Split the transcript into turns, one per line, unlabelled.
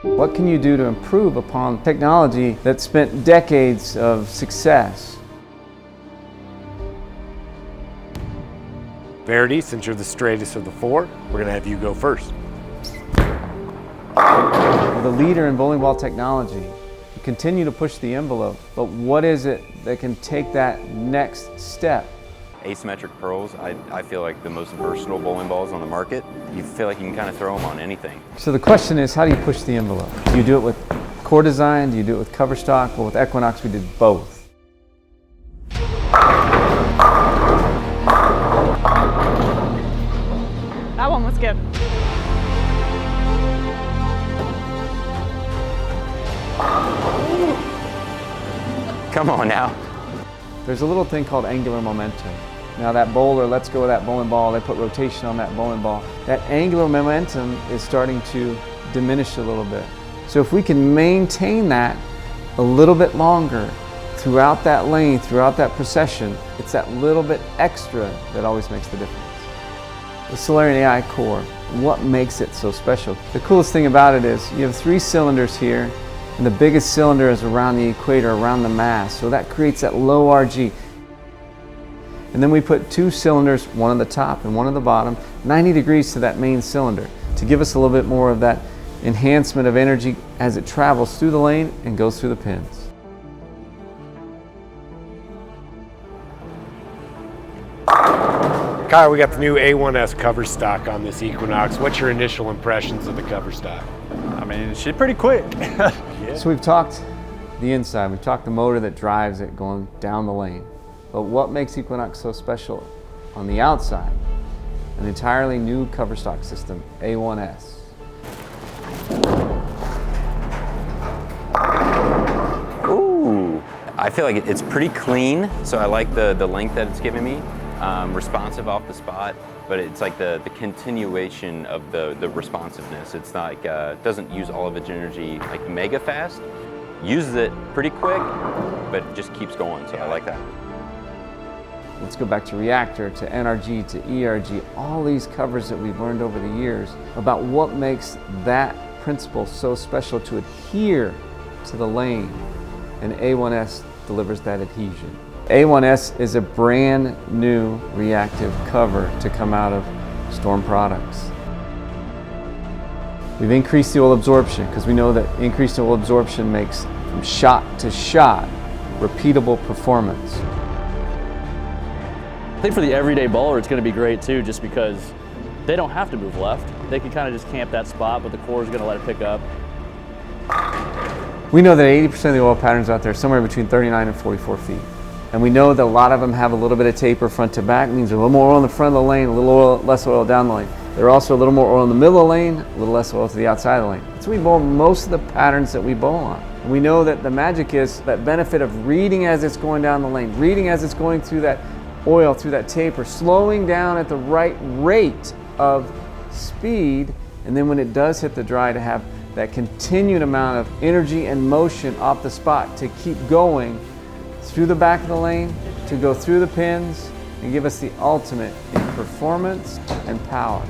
What can you do to improve upon technology that spent decades of success?
Verity, since you're the straightest of the four, we're going to have you go first.
The leader in bowling ball technology, you continue to push the envelope, but what is it that can take that next step?
Asymmetric pearls, I feel like the most versatile bowling balls on the market. You feel like you can kind of throw them on anything.
So the question is, how do you push the envelope? Do you do it with core design? Do you do it with Coverstock? Well, with Equinox, we did both.
That one was good.
Come on now.
There's a little thing called angular momentum. Now that bowler lets go of that bowling ball, they put rotation on that bowling ball. That angular momentum is starting to diminish a little bit. So if we can maintain that a little bit longer throughout that lane, throughout that procession, it's that little bit extra that always makes the difference. The Solarion AI core, what makes it so special? The coolest thing about it is you have 3 cylinders here, and the biggest cylinder is around the equator, around the mass, so that creates that low RG. And then we put 2 cylinders, one on the top and one on the bottom, 90 degrees to that main cylinder to give us a little bit more of that enhancement of energy as it travels through the lane and goes through the pins.
Kyle, we got the new A1S cover stock on this Equinox. What's your initial impressions of the cover stock?
I mean, she's pretty quick.
Yeah.
So we've talked the inside, we've talked the motor that drives it going down the lane. But what makes Equinox so special on the outside? An entirely new cover stock system, A1S.
Ooh, I feel like it's pretty clean, so I like the length that it's giving me. Responsive off the spot, but it's like the continuation of the responsiveness. It's not like, doesn't use all of its energy like mega fast. Uses it pretty quick, but just keeps going, so I like that.
Let's go back to Reactor, to NRG, to ERG, all these covers that we've learned over the years about what makes that principle so special to adhere to the lane, and A1S delivers that adhesion. A1S is a brand new reactive cover to come out of Storm products. We've increased the oil absorption because we know that increased oil absorption makes from shot to shot repeatable performance.
I think for the everyday bowler, it's going to be great too, just because they don't have to move left. They can kind of just camp that spot, but the core is going to let it pick up.
We know that 80% of the oil patterns out there are somewhere between 39 and 44 feet. And we know that a lot of them have a little bit of taper front to back, means a little more oil in the front of the lane, a little oil, less oil down the lane. There are also a little more oil in the middle of the lane, a little less oil to the outside of the lane. So we bowl most of the patterns that we bowl on. And we know that the magic is that benefit of reading as it's going down the lane, reading as it's going through that oil, through that taper, slowing down at the right rate of speed, and then when it does hit the dry to have that continued amount of energy and motion off the spot to keep going through the back of the lane, to go through the pins, and give us the ultimate in performance and power.